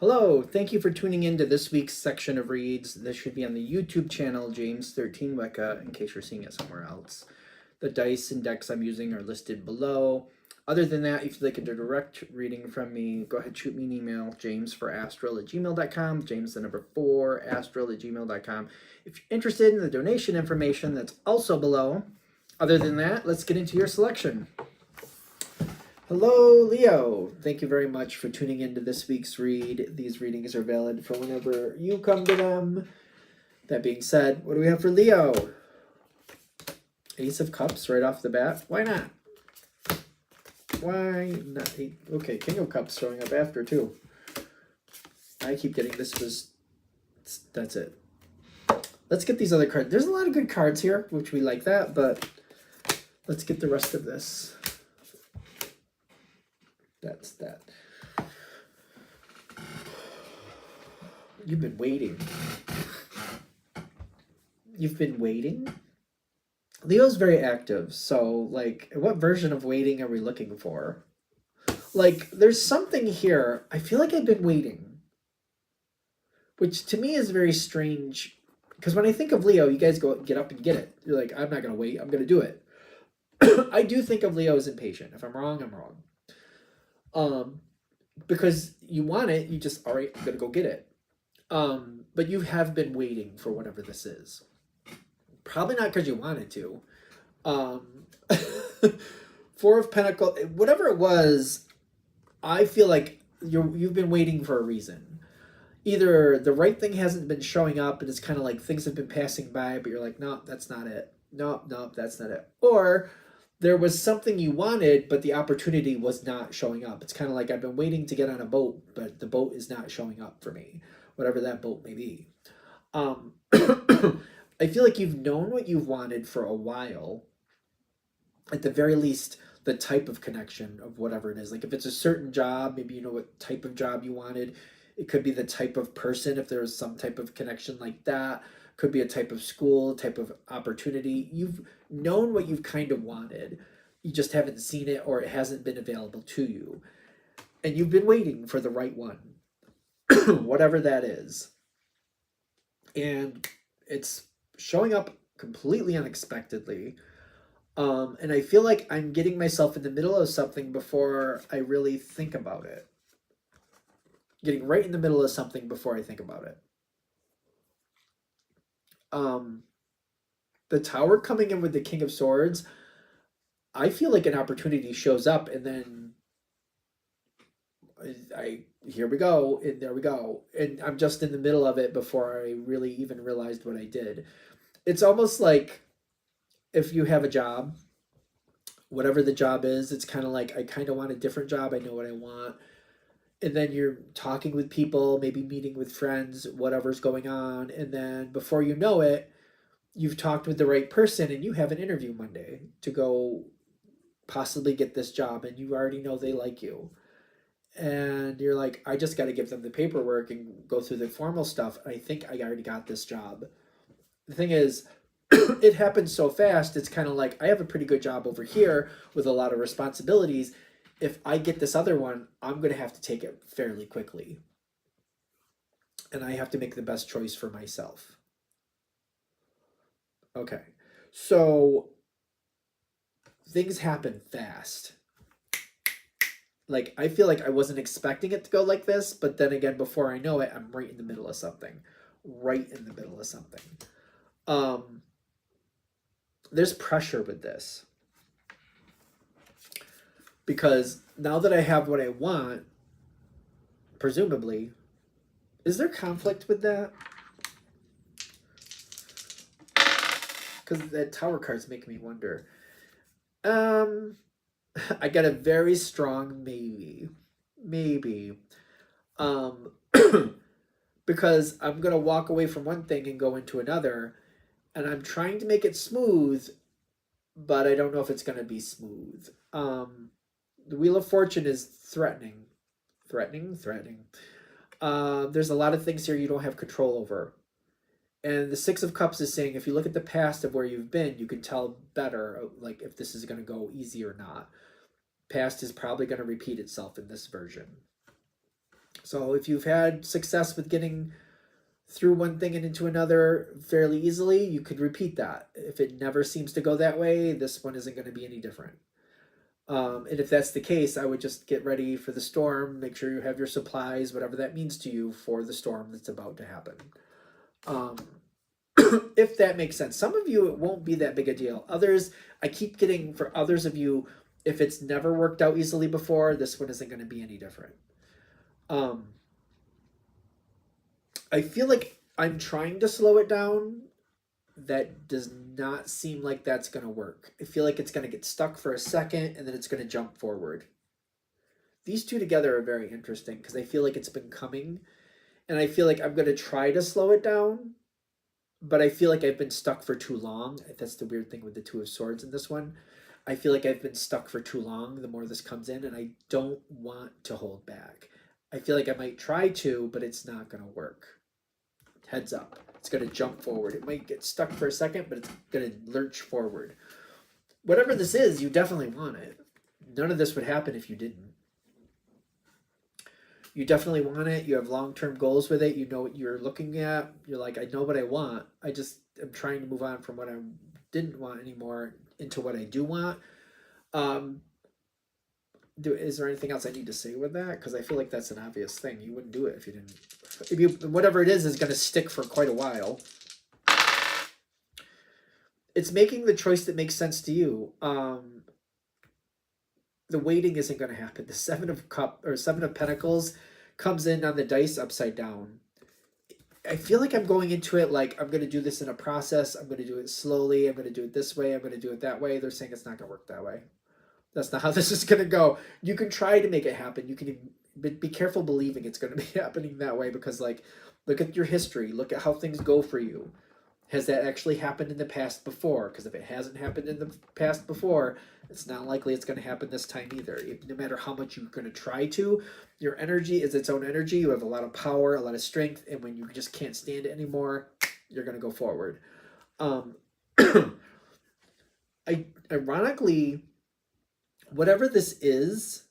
Hello, thank you for tuning in to this week's section of reads. This should be on the YouTube channel, James13 Wicca, in case you're seeing it somewhere else. The dice and decks I'm using are listed below. Other than that, if you'd like a direct reading from me, go ahead, shoot me an email, james4astral@gmail.com, James the number 4, astral@gmail.com. If you're interested in the donation information, that's also below. Other than that, let's get into your selection. Hello, Leo. Thank you very much for tuning into this week's read. These readings are valid for whenever you come to them. That being said, what do we have for Leo? Ace of Cups right off the bat. Why not? Why not? Okay, King of Cups showing up after, too. I keep getting that's it. Let's get these other cards. There's a lot of good cards here, which we like that, but let's get the rest of this. That's that. You've been waiting. You've been waiting? Leo's very active, so, like, what version of waiting are we looking for? Like, there's something here. I feel like I've been waiting. Which, to me, is very strange. Because when I think of Leo, you guys go get up and get it. You're like, I'm not going to wait. I'm going to do it. I do think of Leo as impatient. If I'm wrong, I'm wrong. Because you want it, you just, all right, I'm going to go get it. But you have been waiting for whatever this is. Probably not because you wanted to. Four of Pentacles, whatever it was, I feel like you've been waiting for a reason. Either the right thing hasn't been showing up and it's kind of like things have been passing by, but you're like, no, that's not it. No, that's not it. Or there was something you wanted, but the opportunity was not showing up. It's kind of like I've been waiting to get on a boat, but the boat is not showing up for me, whatever that boat may be. I feel like you've known what you've wanted for a while. At the very least, the type of connection of whatever it is. Like if it's a certain job, maybe you know what type of job you wanted. It could be the type of person, if there's some type of connection like that. Could be a type of school, type of opportunity. You've known what you've kind of wanted. You just haven't seen it or it hasn't been available to you. And you've been waiting for the right one, whatever that is. And it's showing up completely unexpectedly. And I feel like I'm getting myself in the middle of something before I really think about it. Getting right in the middle of something before I think about it. The Tower coming in with the King of Swords, I feel like an opportunity shows up and then here we go, and there we go. And I'm just in the middle of it before I really even realized what I did. It's almost like if you have a job, whatever the job is, it's kind of like, I kind of want a different job. I know what I want. And then you're talking with people, maybe meeting with friends, whatever's going on. And then before you know it, you've talked with the right person and you have an interview Monday to go possibly get this job. And you already know they like you. And you're like, I just got to give them the paperwork and go through the formal stuff. I think I already got this job. The thing is, it happens so fast. It's kind of like, I have a pretty good job over here with a lot of responsibilities. If I get this other one, I'm going to have to take it fairly quickly. And I have to make the best choice for myself. Okay. So things happen fast. Like, I feel like I wasn't expecting it to go like this, but then again, before I know it, I'm right in the middle of something. Right in the middle of something. There's pressure with this. Because now that I have what I want, presumably, is there conflict with that? Because the Tower cards make me wonder. I got a very strong maybe. Maybe. Because I'm going to walk away from one thing and go into another. And I'm trying to make it smooth, but I don't know if it's going to be smooth. The Wheel of Fortune is threatening. Threatening. There's a lot of things here you don't have control over. And the Six of Cups is saying, if you look at the past of where you've been, you can tell better, like, if this is going to go easy or not. Past is probably going to repeat itself in this version. So if you've had success with getting through one thing and into another fairly easily, you could repeat that. If it never seems to go that way, this one isn't going to be any different. And if that's the case, I would just get ready for the storm, make sure you have your supplies, whatever that means to you for the storm that's about to happen. If that makes sense. Some of you, it won't be that big a deal. Others, I keep getting, for others of you, if it's never worked out easily before, this one isn't going to be any different. I feel like I'm trying to slow it down. That does not seem like that's going to work. I feel like it's going to get stuck for a second and then it's going to jump forward. These two together are very interesting because I feel like it's been coming and I feel like I'm going to try to slow it down, but I feel like I've been stuck for too long. That's the weird thing with the Two of Swords in this one. I feel like I've been stuck for too long the more this comes in, and I don't want to hold back. I feel like I might try to, but it's not going to work. Heads up. It's going to jump forward. It might get stuck for a second, but it's going to lurch forward. Whatever this is, you definitely want it. None of this would happen if you didn't. You definitely want it. You have long-term goals with it. You know what you're looking at. You're like, I know what I want. I just am trying to move on from what I didn't want anymore into what I do want. Is there anything else I need to say with that? Because I feel like that's an obvious thing. You wouldn't do it if you didn't. If you, whatever it is going to stick for quite a while. It's making the choice that makes sense to you. The waiting isn't going to happen. The Seven of Pentacles comes in on the dice upside down. I feel like I'm going into it like I'm going to do this in a process. I'm going to do it slowly. I'm going to do it this way. I'm going to do it that way. They're saying it's not going to work that way. That's not how this is going to go. You can try to make it happen. You can be careful believing it's going to be happening that way because, like, look at your history. Look at how things go for you. Has that actually happened in the past before? Because if it hasn't happened in the past before, it's not likely it's going to happen this time either. No matter how much you're going to try to, your energy is its own energy. You have a lot of power, a lot of strength, and when you just can't stand it anymore, you're going to go forward. Ironically, whatever this is,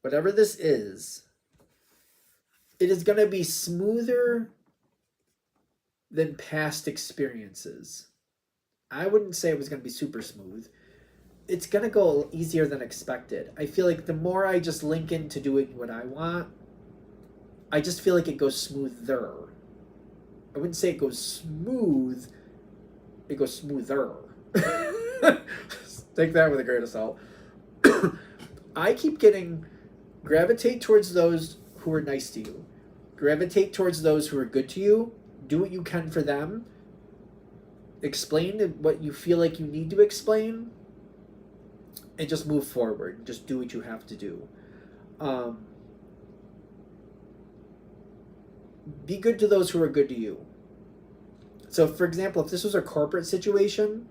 it is going to be smoother than past experiences. I wouldn't say it was going to be super smooth. It's going to go easier than expected. I feel like the more I just link into doing what I want, I just feel like it goes smoother. I wouldn't say it goes smooth. It goes smoother. Take that with a grain of salt. I keep getting gravitate towards those who are nice to you. Gravitate towards those who are good to you. Do what you can for them. Explain what you feel like you need to explain. And just move forward. Just do what you have to do. Be good to those who are good to you. So, for example, if this was a corporate situation,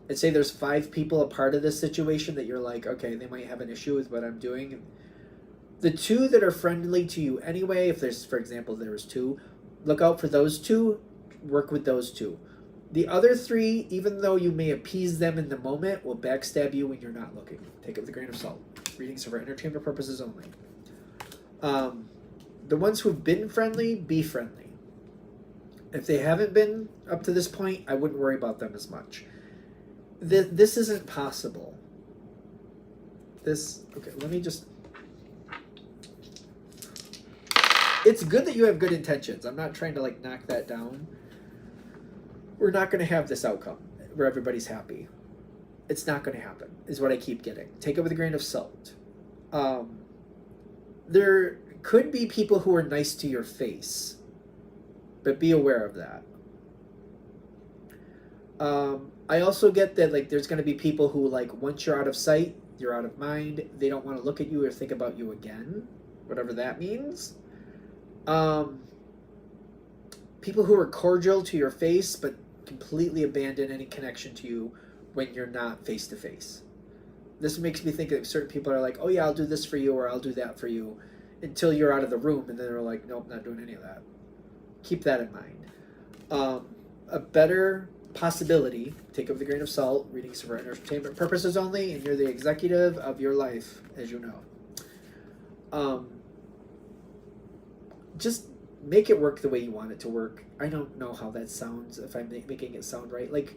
and say there's 5 people a part of this situation that you're like, okay, they might have an issue with what I'm doing. The 2 that are friendly to you anyway, if there's, for example, there was 2, look out for those 2, work with those 2. The other 3, even though you may appease them in the moment, will backstab you when you're not looking. Take it with a grain of salt. Readings are for entertainment purposes only. The ones who've been friendly, be friendly. If they haven't been up to this point, I wouldn't worry about them as much. This isn't possible. Okay, let me just... It's good that you have good intentions. I'm not trying to, like, knock that down. We're not going to have this outcome where everybody's happy. It's not going to happen, is what I keep getting. Take it with a grain of salt. There could be people who are nice to your face, but be aware of that. I also get that, like, there's going to be people who, like, once you're out of sight, you're out of mind. They don't want to look at you or think about you again, whatever that means. People who are cordial to your face, but completely abandon any connection to you when you're not face to face. This makes me think that certain people are like, oh yeah, I'll do this for you or I'll do that for you until you're out of the room, and then they're like, nope, not doing any of that. Keep that in mind. A better possibility, take it with a grain of salt, readings for entertainment purposes only, and you're the executive of your life, as you know. Um, just make it work the way you want it to work. I don't know how that sounds, if I'm making it sound right. Like,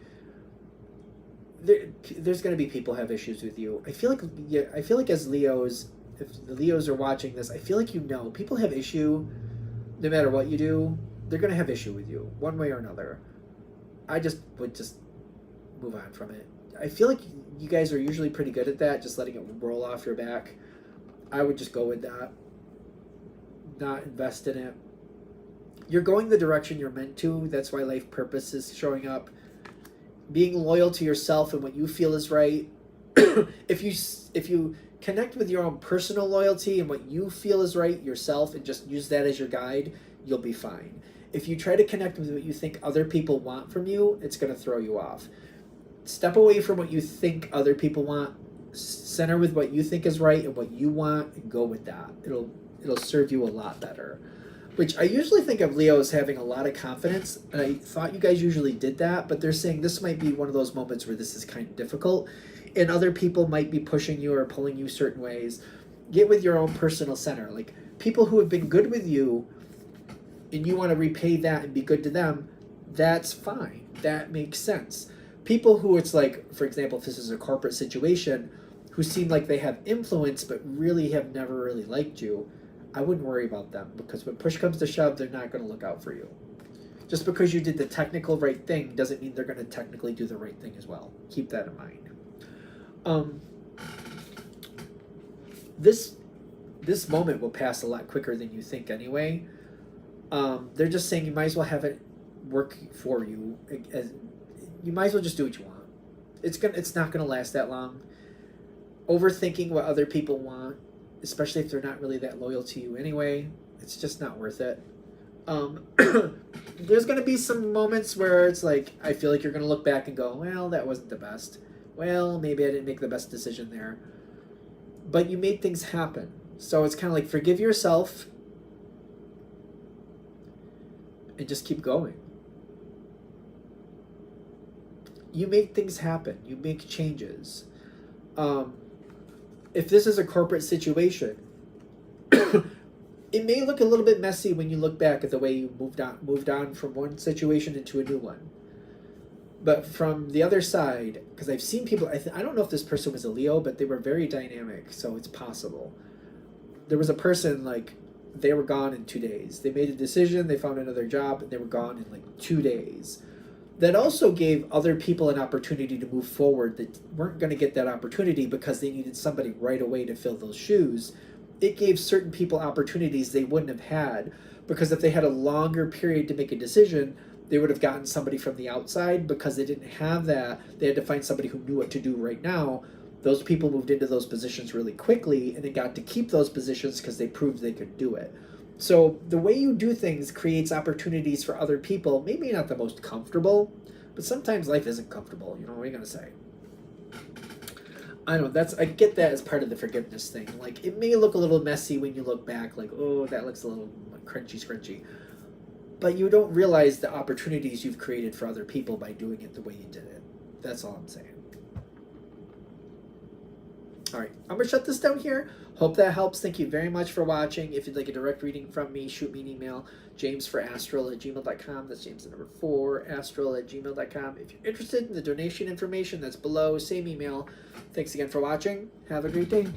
there's going to be people who have issues with you. I feel like, yeah, I feel like as Leos, if the Leos are watching this, I feel like people have issue no matter what you do. They're going to have issue with you one way or another. I would just move on from it. I feel like you guys are usually pretty good at that, just letting it roll off your back. I would just go with that. Not invest in it. You're going the direction you're meant to. That's why life purpose is showing up. Being loyal to yourself and what you feel is right. if you connect with your own personal loyalty and what you feel is right yourself and just use that as your guide, you'll be fine. If you try to connect with what you think other people want from you, it's going to throw you off. Step away from what you think other people want. Center with what you think is right and what you want, and go with that. It'll serve you a lot better. Which I usually think of Leo as having a lot of confidence, and I thought you guys usually did that, but they're saying this might be one of those moments where this is kind of difficult, and other people might be pushing you or pulling you certain ways. Get with your own personal center. Like, people who have been good with you, and you want to repay that and be good to them, that's fine. That makes sense. People who it's like, for example, if this is a corporate situation, who seem like they have influence but really have never really liked you, I wouldn't worry about them, because when push comes to shove, they're not going to look out for you. Just because you did the technical right thing doesn't mean they're going to technically do the right thing as well. Keep that in mind. This moment will pass a lot quicker than you think anyway. They're just saying you might as well have it work for you. You might as well just do what you want. It's not going to last that long. Overthinking what other people want, especially if they're not really that loyal to you anyway, it's just not worth it. There's going to be some moments where it's like, I feel like you're going to look back and go, well, that wasn't the best. Well, maybe I didn't make the best decision there. But you made things happen. So it's kind of like, forgive yourself and just keep going. You make things happen. You make changes. If this is a corporate situation, it may look a little bit messy when you look back at the way you moved on from one situation into a new one. But from the other side, because I've seen people, I don't know if this person was a Leo, but they were very dynamic, so it's possible. There was a person, like, they were gone in 2 days. They made a decision, they found another job, and they were gone in like 2 days. That also gave other people an opportunity to move forward that weren't going to get that opportunity because they needed somebody right away to fill those shoes. It gave certain people opportunities they wouldn't have had, because if they had a longer period to make a decision, they would have gotten somebody from the outside. Because they didn't have that, they had to find somebody who knew what to do right now. Those people moved into those positions really quickly, and they got to keep those positions because they proved they could do it. So the way you do things creates opportunities for other people. Maybe not the most comfortable, but sometimes life isn't comfortable. You know, what are you going to say? I don't know. I get that as part of the forgiveness thing. Like, it may look a little messy when you look back, like, oh, that looks a little scrunchy. But you don't realize the opportunities you've created for other people by doing it the way you did it. That's all I'm saying. All right, I'm going to shut this down here. Hope that helps. Thank you very much for watching. If you'd like a direct reading from me, shoot me an email, jamesforastral@gmail.com. That's James the number 4, astral@gmail.com. If you're interested in the donation information, that's below. Same email. Thanks again for watching. Have a great day.